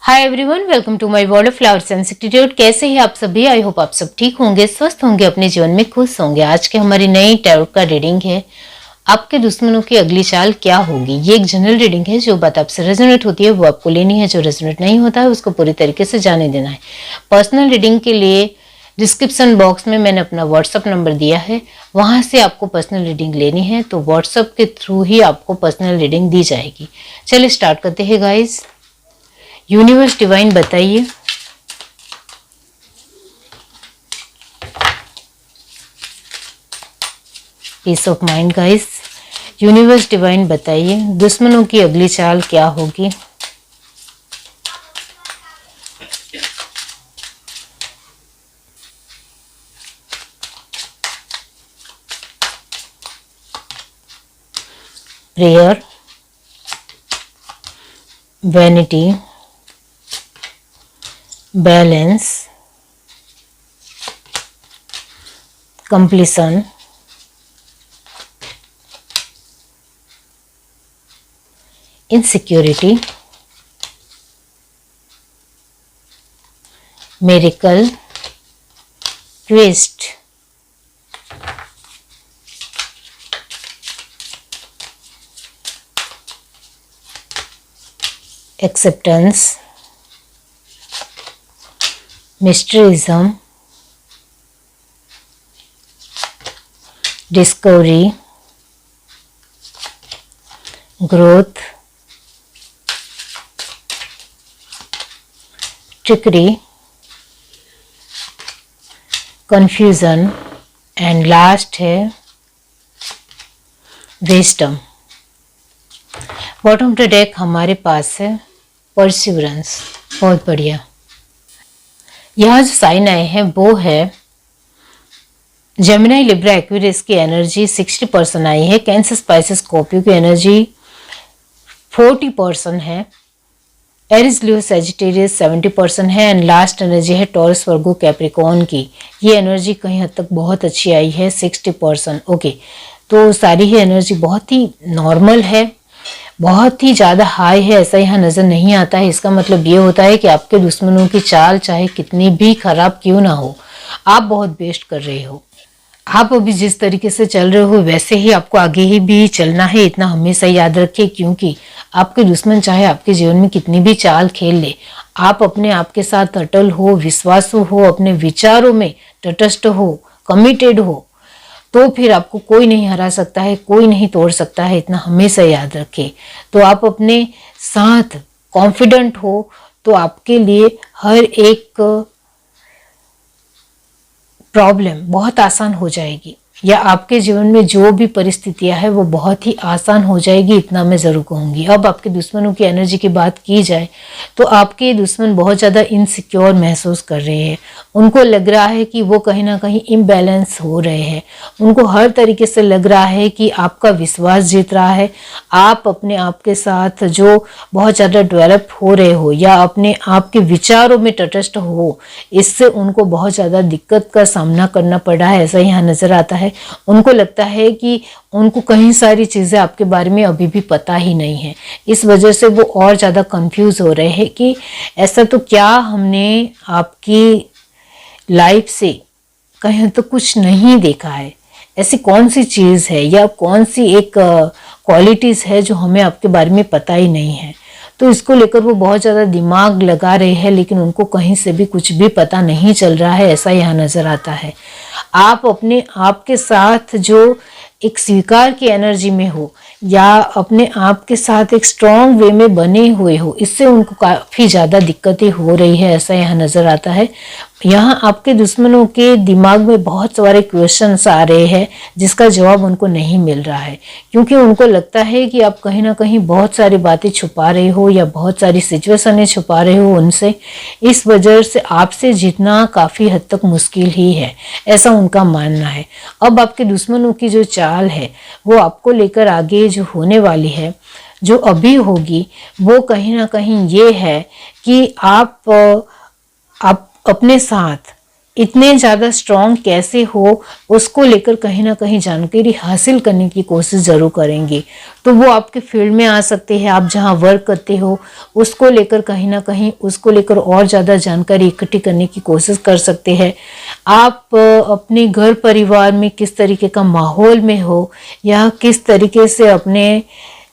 Hi everyone, welcome to my world of flowers institute. कैसे हैं आप सभी? आई होप आप सब ठीक होंगे, स्वस्थ होंगे, अपने जीवन में खुश होंगे। आज की हमारी नई टैरो का रीडिंग है, आपके दुश्मनों की अगली चाल क्या होगी। ये एक जनरल रीडिंग है, जो बात आपसे रेजोनेट होती है वो आपको लेनी है, जो रेजोनेट नहीं होता है उसको पूरी तरीके से जाने देना है। पर्सनल रीडिंग के लिए डिस्क्रिप्शन बॉक्स में मैंने अपना व्हाट्सअप नंबर दिया है, वहां से आपको पर्सनल रीडिंग लेनी है तो व्हाट्सअप के थ्रू ही आपको पर्सनल रीडिंग दी जाएगी। चलिए स्टार्ट करते हैं गाइज। यूनिवर्स डिवाइन बताइए peace of mind guys. Universe divine बताइए दुश्मनों की अगली चाल क्या होगी। Prayer, vanity, balance, completion, insecurity, miracle, twist, acceptance, mysticism, discovery, growth, trickery, confusion and last है wisdom. Bottom of the deck हमारे पास है परसिवरेंस। बहुत बढ़िया। यहाँ जो साइन आए हैं वो है जेमिनी, लिब्रा, एक्वेरियस की एनर्जी 60% आई है। कैंसर, स्पाइसेस, स्कॉर्पियो की एनर्जी 40% है। एरिस, लियो, सैजिटेरियस 70% है। एंड लास्ट एनर्जी है टॉरस, वर्गो, कैप्रिकॉर्न की। ये एनर्जी कहीं हद तक बहुत अच्छी आई है 60%। ओके, तो सारी ही एनर्जी बहुत ही नॉर्मल है, बहुत ही ज़्यादा हाई है ऐसा यहाँ नज़र नहीं आता है। इसका मतलब ये होता है कि आपके दुश्मनों की चाल चाहे कितनी भी खराब क्यों ना हो, आप बहुत बेस्ट कर रहे हो। आप अभी जिस तरीके से चल रहे हो वैसे ही आपको आगे ही भी चलना है, इतना हमेशा याद रखिए। क्योंकि आपके दुश्मन चाहे आपके जीवन में कितनी भी चाल खेल ले, आप अपने आप के साथ अटल हो, विश्वासु हो, अपने विचारों में तटस्थ हो, कमिटेड हो, तो फिर आपको कोई नहीं हरा सकता है, कोई नहीं तोड़ सकता है, इतना हमेशा याद रखें। तो आप अपने साथ कॉन्फिडेंट हो तो आपके लिए हर एक प्रॉब्लम बहुत आसान हो जाएगी, या आपके जीवन में जो भी परिस्थितियां है वो बहुत ही आसान हो जाएगी, इतना मैं ज़रूर कहूँगी। अब आपके दुश्मनों की एनर्जी की बात की जाए तो आपके दुश्मन बहुत ज़्यादा इनसिक्योर महसूस कर रहे हैं। उनको लग रहा है कि वो कहीं ना कहीं इम्बैलेंस हो रहे हैं। उनको हर तरीके से लग रहा है कि आपका विश्वास जीत रहा है, आप अपने आप के साथ जो बहुत ज़्यादा डेवलप हो रहे हो या अपने आप के विचारों में तटस्थ हो, इससे उनको बहुत ज़्यादा दिक्कत का सामना करना पड़ रहा है, ऐसा यहाँ नज़र आता है। उनको लगता है कि उनको कई सारी चीज़ें आपके बारे में अभी भी पता ही नहीं है, इस वजह से वो और ज़्यादा कंफ्यूज हो रहे हैं कि ऐसा तो क्या हमने आपकी लाइफ से कहीं तो कुछ नहीं देखा है, ऐसी कौन सी चीज़ है या कौन सी एक क्वालिटीज़ है जो हमें आपके बारे में पता ही नहीं है। तो इसको लेकर वो बहुत ज़्यादा दिमाग लगा रहे हैं, लेकिन उनको कहीं से भी कुछ भी पता नहीं चल रहा है, ऐसा यहाँ नज़र आता है। आप अपने आप के साथ जो एक स्वीकार की एनर्जी में हो या अपने आप के साथ एक स्ट्रॉन्ग वे में बने हुए हो, इससे उनको काफ़ी ज़्यादा दिक्कतें हो रही है, ऐसा यहाँ नज़र आता है। यहाँ आपके दुश्मनों के दिमाग में बहुत सारे क्वेश्चंस आ रहे हैं जिसका जवाब उनको नहीं मिल रहा है, क्योंकि उनको लगता है कि आप कहीं ना कहीं बहुत सारी बातें छुपा रहे हो या बहुत सारी सिचुएशनें छुपा रहे हो उनसे। इस वजह से आपसे जीतना काफ़ी हद तक मुश्किल ही है, ऐसा उनका मानना है। अब आपके दुश्मनों की जो चाल है वो आपको लेकर आगे जो होने वाली है, जो अभी होगी, वो कहीं ना कहीं ये है कि आप अपने साथ इतने ज़्यादा स्ट्रॉन्ग कैसे हो उसको लेकर कहीं ना कहीं जानकारी हासिल करने की कोशिश ज़रूर करेंगे। तो वो आपके फील्ड में आ सकते हैं, आप जहाँ वर्क करते हो उसको लेकर कहीं ना कहीं उसको लेकर और ज़्यादा जानकारी इकट्ठी करने की कोशिश कर सकते हैं। आप अपने घर परिवार में किस तरीके का माहौल में हो या किस तरीके से अपने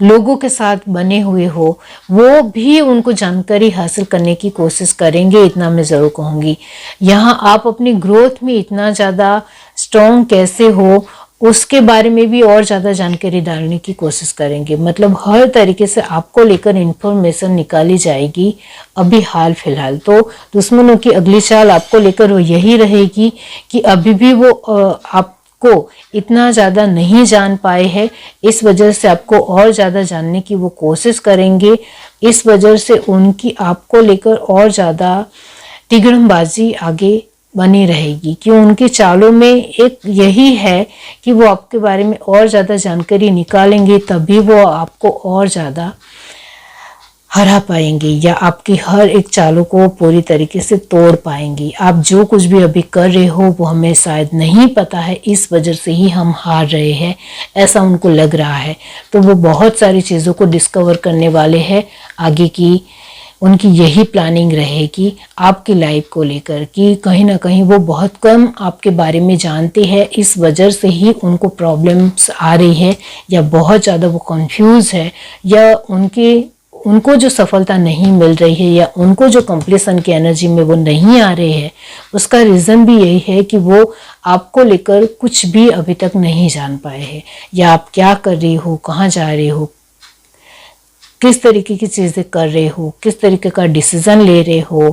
लोगों के साथ बने हुए हो, वो भी उनको जानकारी हासिल करने की कोशिश करेंगे, इतना मैं ज़रूर कहूँगी। यहाँ आप अपनी ग्रोथ में इतना ज़्यादा स्ट्रॉन्ग कैसे हो उसके बारे में भी और ज़्यादा जानकारी डालने की कोशिश करेंगे। मतलब हर तरीके से आपको लेकर इन्फॉर्मेशन निकाली जाएगी। अभी हाल फिलहाल तो दुश्मनों की अगली चाल आपको लेकर वो यही रहेगी कि अभी भी वो आप को इतना ज़्यादा नहीं जान पाए हैं, इस वजह से आपको और ज़्यादा जानने की वो कोशिश करेंगे। इस वजह से उनकी आपको लेकर और ज़्यादा तिगड़मबाजी आगे बनी रहेगी, कि उनकी चालों में एक यही है कि वो आपके बारे में और ज़्यादा जानकारी निकालेंगे, तभी वो आपको और ज़्यादा हरा पाएंगे या आपकी हर एक चालों को पूरी तरीके से तोड़ पाएंगे। आप जो कुछ भी अभी कर रहे हो वो हमें शायद नहीं पता है, इस वजह से ही हम हार रहे हैं, ऐसा उनको लग रहा है। तो वो बहुत सारी चीज़ों को डिस्कवर करने वाले हैं। आगे की उनकी यही प्लानिंग रहेगी आपकी लाइफ को लेकर, कि कहीं ना कहीं वो बहुत कम आपके बारे में जानते हैं, इस वजह से ही उनको प्रॉब्लम्स आ रही है या बहुत ज़्यादा वो कंफ्यूज है, या उनको जो सफलता नहीं मिल रही है या उनको जो कंप्लीशन की एनर्जी में वो नहीं आ रहे हैं, उसका रीज़न भी यही है कि वो आपको लेकर कुछ भी अभी तक नहीं जान पाए हैं, या आप क्या कर रही हो, कहाँ जा रहे हो, किस तरीके की चीज़ें कर रहे हो, किस तरीके का डिसीजन ले रहे हो,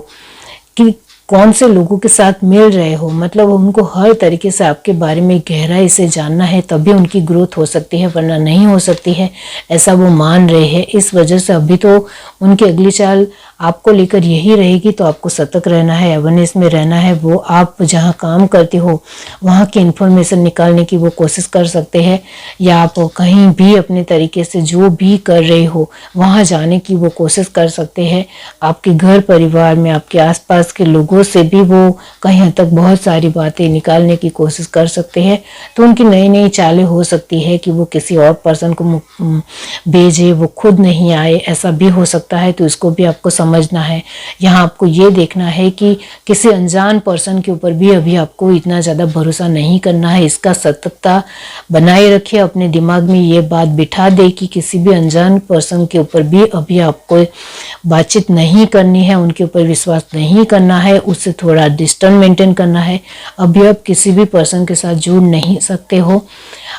कि कौन से लोगों के साथ मिल रहे हो। मतलब उनको हर तरीके से आपके बारे में गहराई से जानना है, तभी उनकी ग्रोथ हो सकती है, वरना नहीं हो सकती है, ऐसा वो मान रहे हैं। इस वजह से अभी तो उनकी अगली चाल आपको लेकर यही रहेगी। तो आपको सतर्क रहना है, अवेयरनेस में रहना है। वो आप जहाँ काम करते हो वहाँ की इन्फॉर्मेशन निकालने की वो कोशिश कर सकते हैं, या आप कहीं भी अपने तरीके से जो भी कर रहे हो वहाँ जाने की वो कोशिश कर सकते हैं। आपके घर परिवार में आपके आसपास के लोगों से भी वो कहीं हद तक बहुत सारी बातें निकालने की कोशिश कर सकते हैं। तो उनकी नई नई चालें हो सकती है कि वो किसी और पर्सन को भेजे, वो खुद नहीं आए, ऐसा भी हो सकता है। तो इसको भी आपको समझना है। यहाँ आपको ये देखना है कि किसी अनजान पर्सन के ऊपर भी अभी आपको इतना ज़्यादा भरोसा नहीं करना है। इसका सतर्कता बनाए रखिए, अपने दिमाग में ये बात बिठा दे कि किसी भी अनजान पर्सन के ऊपर भी अभी आपको बातचीत नहीं करनी है, उनके ऊपर विश्वास नहीं करना है, उससे थोड़ा डिस्टेंस मेंटेन करना है। अभी आप किसी भी पर्सन के साथ जुड़ नहीं सकते हो।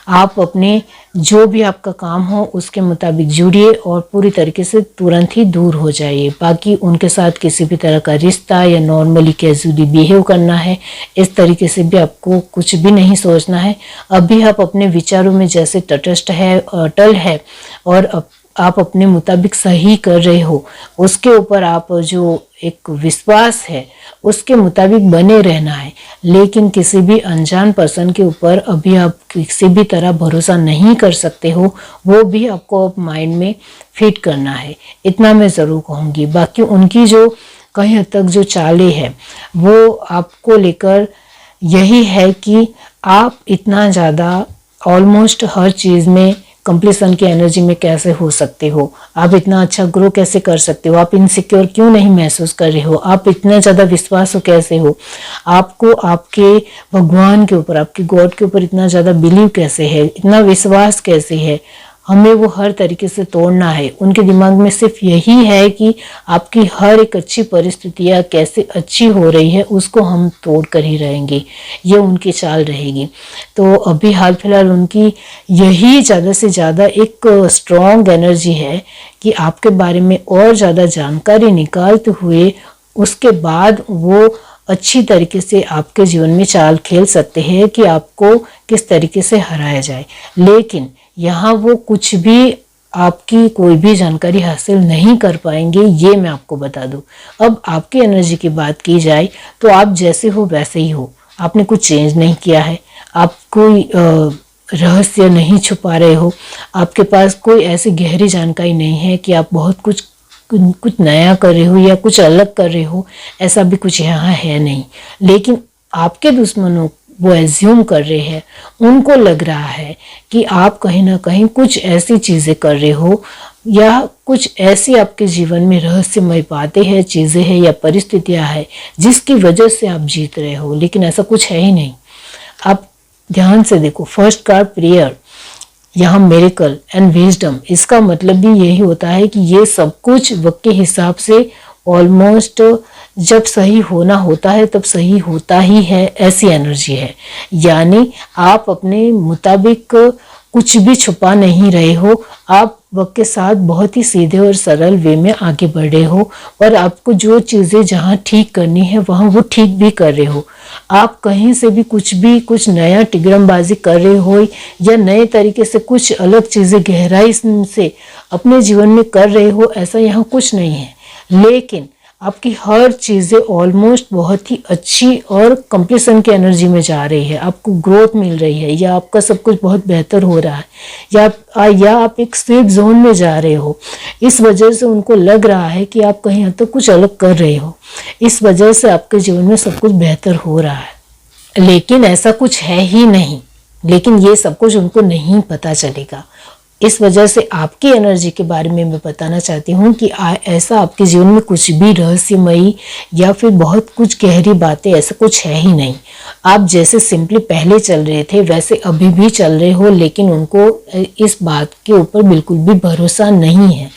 आप अपने जो भी आपका काम हो उसके मुताबिक जुड़िए और पूरी तरीके से तुरंत ही दूर हो जाइए। बाकी उनके साथ किसी भी तरह का रिश्ता या नॉर्मली कैजुअली बिहेव करना है, इस तरीके से भी आपको कुछ भी नहीं सोचना है। अभी आप अपने विचारों में जैसे तटस्थ है, अटल है और आप अपने मुताबिक सही कर रहे हो, उसके ऊपर आप जो एक विश्वास है उसके मुताबिक बने रहना है। लेकिन किसी भी अनजान पर्सन के ऊपर अभी आप किसी भी तरह भरोसा नहीं कर सकते हो, वो भी आपको अब माइंड में फिट करना है, इतना मैं ज़रूर कहूँगी। बाकी उनकी जो कहीं हद तक जो चालें हैं वो आपको लेकर यही है कि आप इतना ज़्यादा ऑलमोस्ट हर चीज़ में कंप्लीशन की एनर्जी में कैसे हो सकते हो, आप इतना अच्छा ग्रो कैसे कर सकते हो, आप इनसिक्योर क्यों नहीं महसूस कर रहे हो, आप इतना ज़्यादा विश्वास कैसे हो, आपको आपके भगवान के ऊपर, आपके गॉड के ऊपर इतना ज़्यादा बिलीव कैसे है, इतना विश्वास कैसे है। हमें वो हर तरीके से तोड़ना है। उनके दिमाग में सिर्फ यही है कि आपकी हर एक अच्छी परिस्थितियाँ कैसे अच्छी हो रही है उसको हम तोड़ कर ही रहेंगे, ये उनकी चाल रहेगी। तो अभी हाल फिलहाल उनकी यही ज़्यादा से ज़्यादा एक स्ट्रॉन्ग एनर्जी है कि आपके बारे में और ज़्यादा जानकारी निकालते हुए उसके बाद वो अच्छी तरीके से आपके जीवन में चाल खेल सकते हैं कि आपको किस तरीके से हराया जाए। लेकिन यहाँ वो कुछ भी आपकी कोई भी जानकारी हासिल नहीं कर पाएंगे, ये मैं आपको बता दूं। अब आपकी एनर्जी की बात की जाए तो आप जैसे हो वैसे ही हो, आपने कुछ चेंज नहीं किया है, आप कोई रहस्य नहीं छुपा रहे हो, आपके पास कोई ऐसी गहरी जानकारी नहीं है कि आप बहुत कुछ नया कर रहे हो या कुछ अलग कर रहे हो, ऐसा भी कुछ यहाँ है नहीं। लेकिन आपके दुश्मनों वो एज्यूम कर रहे हैं, उनको लग रहा है कि आप कहीं ना कहीं कुछ ऐसी चीज़ें कर रहे हो या कुछ ऐसी आपके जीवन में रहस्यमय बातें हैं, चीज़ें हैं या परिस्थितियां हैं जिसकी वजह से आप जीत रहे हो, लेकिन ऐसा कुछ है ही नहीं। आप ध्यान से देखो, फर्स्ट कार्ड प्रेयर, यहाँ मिरेकल एंड विजडम, इसका मतलब भी यही होता है कि ये सब कुछ वक्त के हिसाब से ऑलमोस्ट जब सही होना होता है तब सही होता ही है, ऐसी एनर्जी है। यानी आप अपने मुताबिक कुछ भी छुपा नहीं रहे हो, आप वक्त के साथ बहुत ही सीधे और सरल वे में आगे बढ़ रहे हो और आपको जो चीज़ें जहाँ ठीक करनी है वहाँ वो ठीक भी कर रहे हो। आप कहीं से भी कुछ नया टिगड़मबाजी कर रहे हो या नए तरीके से कुछ अलग चीज़ें गहराई से अपने जीवन में कर रहे हो, ऐसा यहाँ कुछ नहीं है। लेकिन आपकी हर चीज़ें ऑलमोस्ट बहुत ही अच्छी और कंप्लीशन की एनर्जी में जा रही है, आपको ग्रोथ मिल रही है या आपका सब कुछ बहुत बेहतर हो रहा है या आप एक सेफ जोन में जा रहे हो। इस वजह से उनको लग रहा है कि आप कहीं हद तक कुछ अलग कर रहे हो, इस वजह से आपके जीवन में सब कुछ बेहतर हो रहा है। लेकिन ऐसा कुछ है ही नहीं, लेकिन ये सब कुछ उनको नहीं पता चलेगा। इस वजह से आपकी एनर्जी के बारे में मैं बताना चाहती हूँ कि ऐसा आपके जीवन में कुछ भी रहस्यमयी या फिर बहुत कुछ गहरी बातें, ऐसा कुछ है ही नहीं। आप जैसे सिंपली पहले चल रहे थे वैसे अभी भी चल रहे हो, लेकिन उनको इस बात के ऊपर बिल्कुल भी भरोसा नहीं है।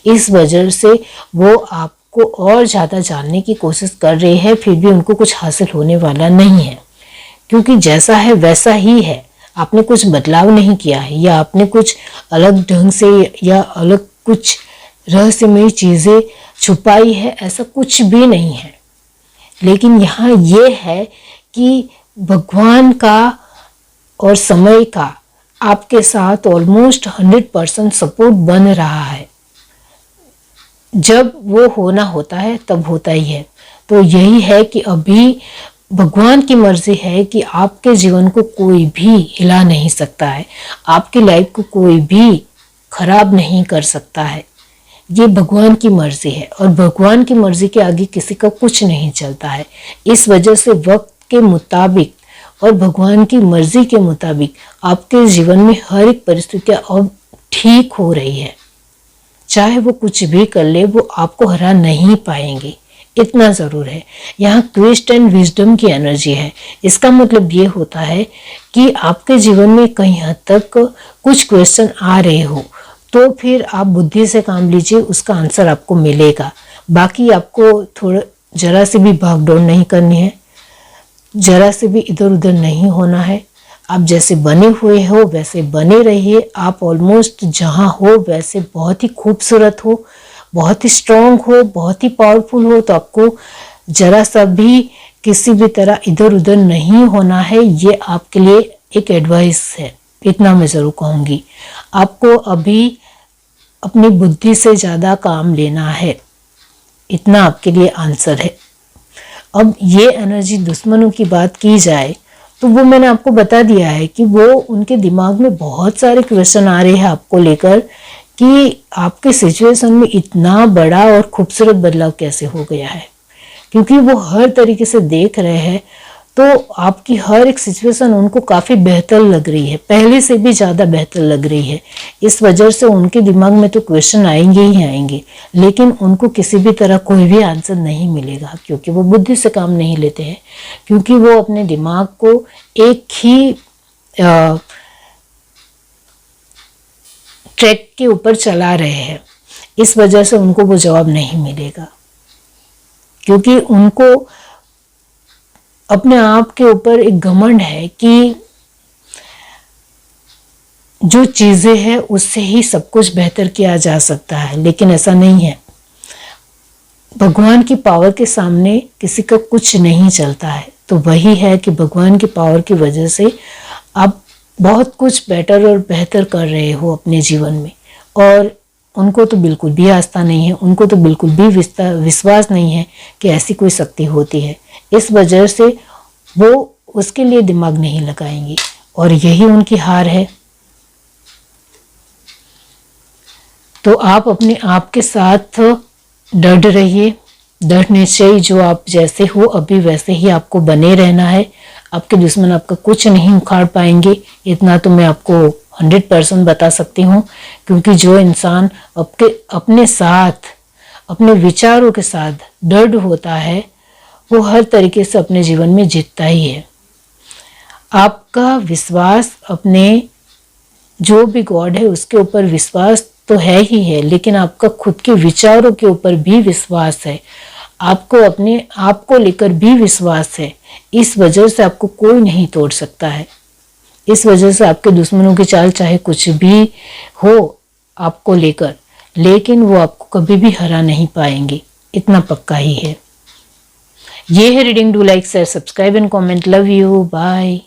इस वजह से वो आपको और ज़्यादा जानने की कोशिश कर रहे हैं, फिर भी उनको कुछ हासिल होने वाला नहीं है, क्योंकि जैसा है वैसा ही है। आपने कुछ बदलाव नहीं किया है या आपने कुछ अलग ढंग से या अलग कुछ रहस्यमयी चीज़ें छुपाई है, ऐसा कुछ भी नहीं है। लेकिन यहाँ ये है कि भगवान का और समय का आपके साथ ऑलमोस्ट 100% सपोर्ट बन रहा है। जब वो होना होता है तब होता ही है। तो यही है कि अभी भगवान की मर्जी है कि आपके जीवन को कोई भी हिला नहीं सकता है, आपकी लाइफ को कोई भी खराब नहीं कर सकता है। ये भगवान की मर्जी है और भगवान की मर्जी के आगे किसी का कुछ नहीं चलता है। इस वजह से वक्त के मुताबिक और भगवान की मर्जी के मुताबिक आपके जीवन में हर एक परिस्थितियाँ अब ठीक हो रही है। चाहे वो कुछ भी कर ले, वो आपको हरा नहीं पाएंगे, इतना ज़रूर है। यहाँ क्वेस्ट एंड विजडम की एनर्जी है। इसका मतलब ये होता है कि आपके जीवन में कहीं हद तक कुछ क्वेश्चन आ रहे हो तो फिर आप बुद्धि से काम लीजिए, उसका आंसर आपको मिलेगा। बाकी आपको थोड़ा जरा से भी भागदौड़ नहीं करनी है, जरा से भी इधर उधर नहीं होना है। आप जैसे बने हुए हो वैसे बने रहिए। आप ऑलमोस्ट जहाँ हो वैसे बहुत ही खूबसूरत हो, बहुत ही स्ट्रॉन्ग हो, बहुत ही पावरफुल हो। तो आपको जरा सा भी किसी भी तरह इधर उधर नहीं होना है। ये आपके लिए एक एडवाइस है, इतना मैं ज़रूर कहूँगी। आपको अभी अपनी बुद्धि से ज़्यादा काम लेना है, इतना आपके लिए आंसर है। अब ये एनर्जी दुश्मनों की बात की जाए तो वो मैंने आपको बता दिया है कि वो उनके दिमाग में बहुत सारे क्वेश्चन आ रहे हैं आपको लेकर कि आपके सिचुएशन में इतना बड़ा और खूबसूरत बदलाव कैसे हो गया है, क्योंकि वो हर तरीके से देख रहे हैं। तो आपकी हर एक सिचुएशन उनको काफ़ी बेहतर लग रही है, पहले से भी ज़्यादा बेहतर लग रही है। इस वजह से उनके दिमाग में तो क्वेश्चन आएंगे ही आएंगे, लेकिन उनको किसी भी तरह कोई भी आंसर नहीं मिलेगा, क्योंकि वो बुद्धि से काम नहीं लेते हैं, क्योंकि वो अपने दिमाग को एक ही ट्रैक के ऊपर चला रहे हैं। इस वजह से उनको वो जवाब नहीं मिलेगा, क्योंकि उनको अपने आप के ऊपर एक घमंड है कि जो चीज़ें हैं उससे ही सब कुछ बेहतर किया जा सकता है, लेकिन ऐसा नहीं है। भगवान की पावर के सामने किसी का कुछ नहीं चलता है। तो वही है कि भगवान की पावर की वजह से आप बहुत कुछ बेटर और बेहतर कर रहे हो अपने जीवन में, और उनको तो बिल्कुल भी आस्था नहीं है, उनको तो बिल्कुल भी विश्वास नहीं है कि ऐसी कोई शक्ति होती है। इस वजह से वो उसके लिए दिमाग नहीं लगाएंगे, और यही उनकी हार है। तो आप अपने आप के साथ डट रहिए, दृढ़ निश्चयी, जो आप जैसे हो अभी वैसे ही आपको बने रहना है। आपके दुश्मन आपका कुछ नहीं उखाड़ पाएंगे, इतना तो मैं आपको 100% बता सकती हूँ। क्योंकि जो इंसान अपने साथ, अपने विचारों के साथ दृढ़ होता है, वो हर तरीके से अपने जीवन में जीतता ही है। आपका विश्वास अपने जो भी गॉड है उसके ऊपर विश्वास तो है ही है, लेकिन आपका खुद के विचारों के ऊपर भी विश्वास है, आपको अपने आप को लेकर भी विश्वास है। इस वजह से आपको कोई नहीं तोड़ सकता है। इस वजह से आपके दुश्मनों की चाल चाहे कुछ भी हो आपको लेकर, लेकिन वो आपको कभी भी हरा नहीं पाएंगे, इतना पक्का ही है। ये है reading. Do like, share, subscribe and comment. Love you, bye.